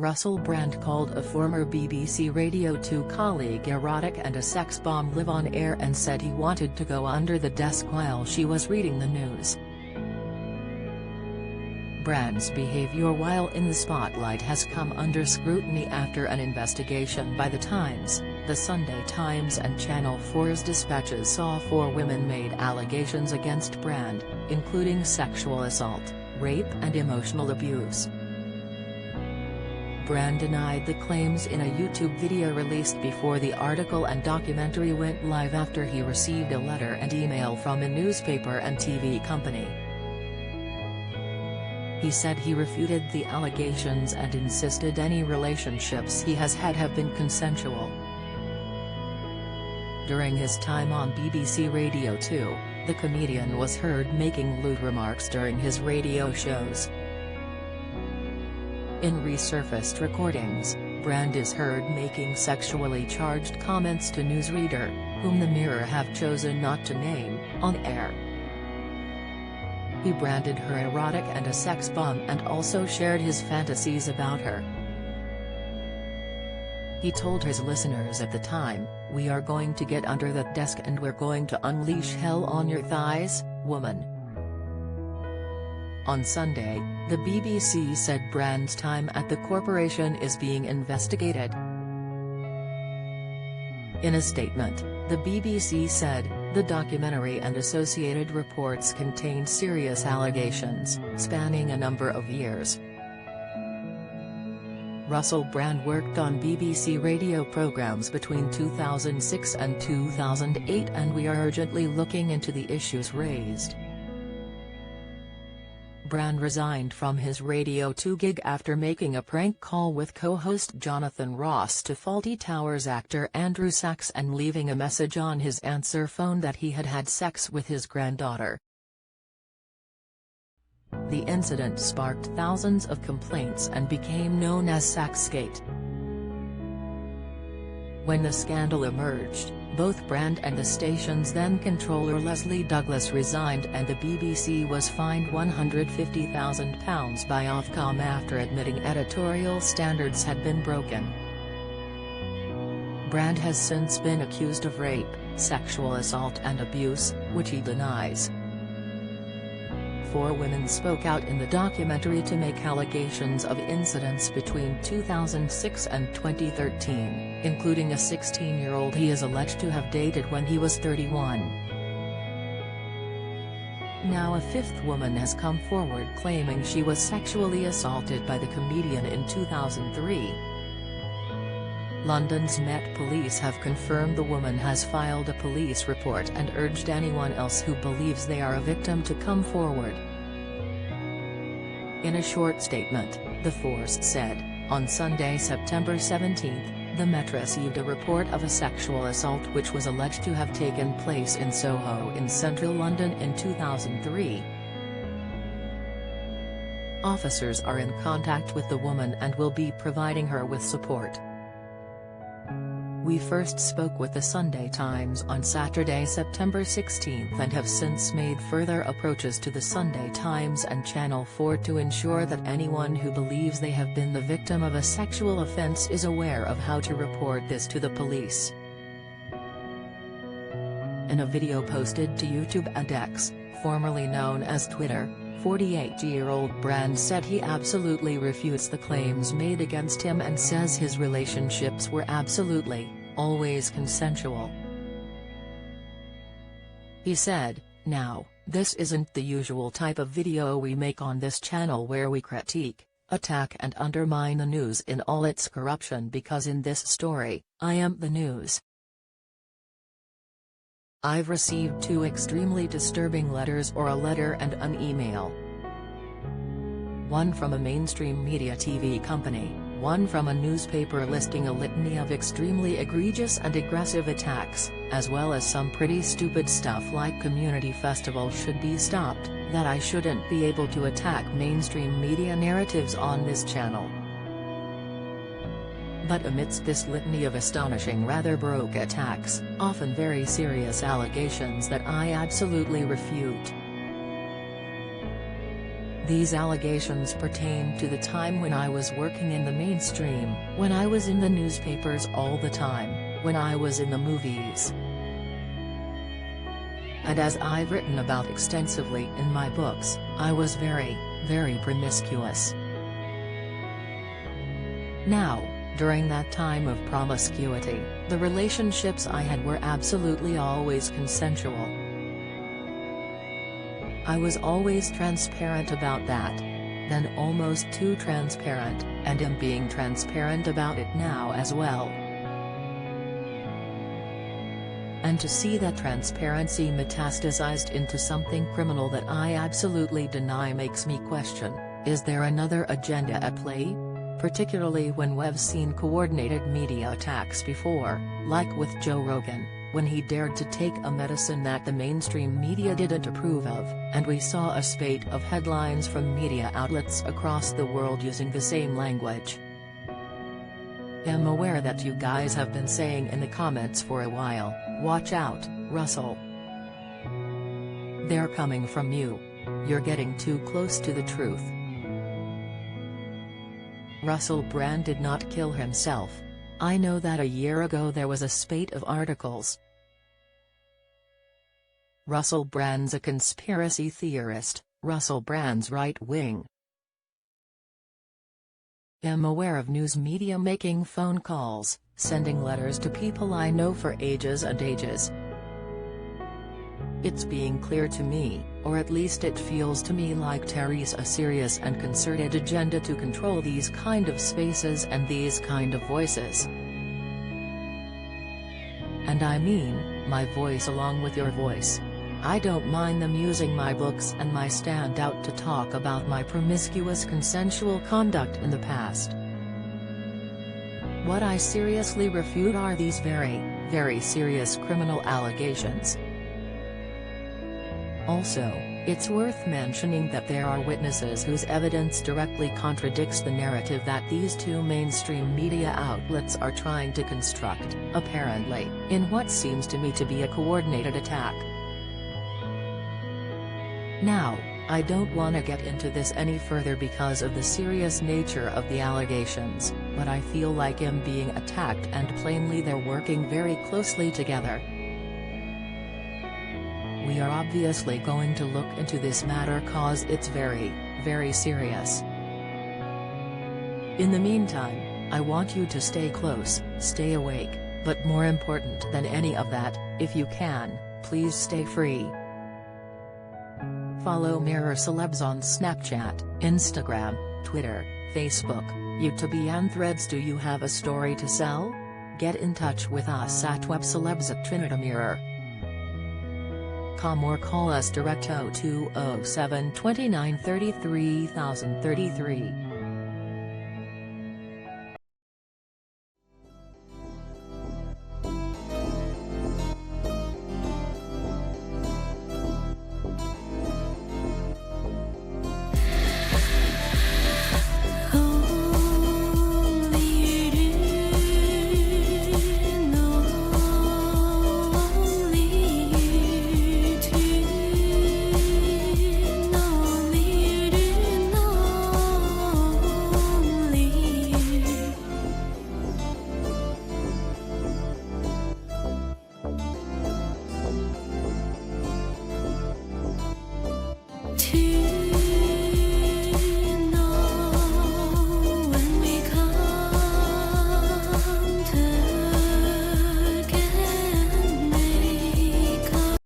Russell Brand called a former BBC Radio 2 colleague erotic and a sex bomb live on air and said he wanted to go under the desk while she was reading the news. Brand's behaviour while in the spotlight has come under scrutiny after an investigation by The Times, The Sunday Times and Channel 4's dispatches saw 4 women made allegations against Brand, including sexual assault, rape and emotional abuse. Brand denied the claims in a YouTube video released before the article and documentary went live after he received a letter and email from a newspaper and TV company. He said he refuted the allegations and insisted any relationships he has had have been consensual. During his time on BBC Radio 2, the comedian was heard making lewd remarks during his radio shows. In resurfaced recordings, Brand is heard making sexually charged comments to newsreader, whom the Mirror have chosen not to name, on air. He branded her erotic and a sex bomb and also shared his fantasies about her. He told his listeners at the time, "We are going to get under that desk and we're going to unleash hell on your thighs, woman." On Sunday, the BBC said Brand's time at the corporation is being investigated. In a statement, the BBC said, "The documentary and associated reports contained serious allegations, spanning a number of years." Russell Brand worked on BBC radio programmes between 2006 and 2008 and we are urgently looking into the issues raised. Brand resigned from his Radio 2 gig after making a prank call with co-host Jonathan Ross to Fawlty Towers actor Andrew Sachs and leaving a message on his answer phone that he had had sex with his granddaughter. The incident sparked thousands of complaints and became known as Saxgate. When the scandal emerged, both Brand and the station's then-controller Leslie Douglas resigned and the BBC was fined £150,000 by Ofcom after admitting editorial standards had been broken. Brand has since been accused of rape, sexual assault and abuse, which he denies. 4 women spoke out in the documentary to make allegations of incidents between 2006 and 2013, including a 16-year-old he is alleged to have dated when he was 31. Now a 5th woman has come forward claiming she was sexually assaulted by the comedian in 2003. London's Met Police have confirmed the woman has filed a police report and urged anyone else who believes they are a victim to come forward. In a short statement, the force said, on Sunday, September 17, the Met received a report of a sexual assault which was alleged to have taken place in Soho in central London in 2003. Officers are in contact with the woman and will be providing her with support. We first spoke with the Sunday Times on Saturday, September 16 and have since made further approaches to the Sunday Times and Channel 4 to ensure that anyone who believes they have been the victim of a sexual offence is aware of how to report this to the police. In a video posted to YouTube and X, formerly known as Twitter, 48-year-old Brand said he absolutely refutes the claims made against him and says his relationships were absolutely, always consensual. He said, "Now, this isn't the usual type of video we make on this channel where we critique, attack and undermine the news in all its corruption because in this story, I am the news. I've received 2 extremely disturbing letters or a letter and an email. One from a mainstream media TV company, one from a newspaper listing a litany of extremely egregious and aggressive attacks, as well as some pretty stupid stuff like community festivals should be stopped, that I shouldn't be able to attack mainstream media narratives on this channel. But amidst this litany of astonishing rather baroque attacks, often very serious allegations that I absolutely refute. These allegations pertain to the time when I was working in the mainstream, when I was in the newspapers all the time, when I was in the movies. And as I've written about extensively in my books, I was very, very promiscuous. Now, during that time of promiscuity, the relationships I had were absolutely always consensual. I was always transparent about that. Then almost too transparent, and am being transparent about it now as well. And to see that transparency metastasized into something criminal that I absolutely deny makes me question, is there another agenda at play? Particularly when we've seen coordinated media attacks before, like with Joe Rogan, when he dared to take a medicine that the mainstream media didn't approve of, and we saw a spate of headlines from media outlets across the world using the same language. I'm aware that you guys have been saying in the comments for a while, "Watch out, Russell. They're coming from you. You're getting too close to the truth." Russell Brand did not kill himself. I know that a year ago there was a spate of articles. Russell Brand's a conspiracy theorist, Russell Brand's right-wing. I'm aware of news media making phone calls, sending letters to people I know for ages and ages. It's being clear to me, or at least it feels to me like Terry's a serious and concerted agenda to control these kind of spaces and these kind of voices. And I mean, my voice along with your voice. I don't mind them using my books and my stand out to talk about my promiscuous consensual conduct in the past. What I seriously refute are these very, very serious criminal allegations. Also, it's worth mentioning that there are witnesses whose evidence directly contradicts the narrative that these two mainstream media outlets are trying to construct, apparently, in what seems to me to be a coordinated attack. Now, I don't want to get into this any further because of the serious nature of the allegations, but I feel like I'm being attacked and plainly they're working very closely together. We are obviously going to look into this matter cause it's very, very serious. In the meantime, I want you to stay close, stay awake, but more important than any of that, if you can, please stay free. Follow Mirror Celebs on Snapchat, Instagram, Twitter, Facebook, YouTube and Threads. Do you have a story to sell? Get in touch with us at webcelebs@trinitymirror.com or call us direct 0207 29 33 033.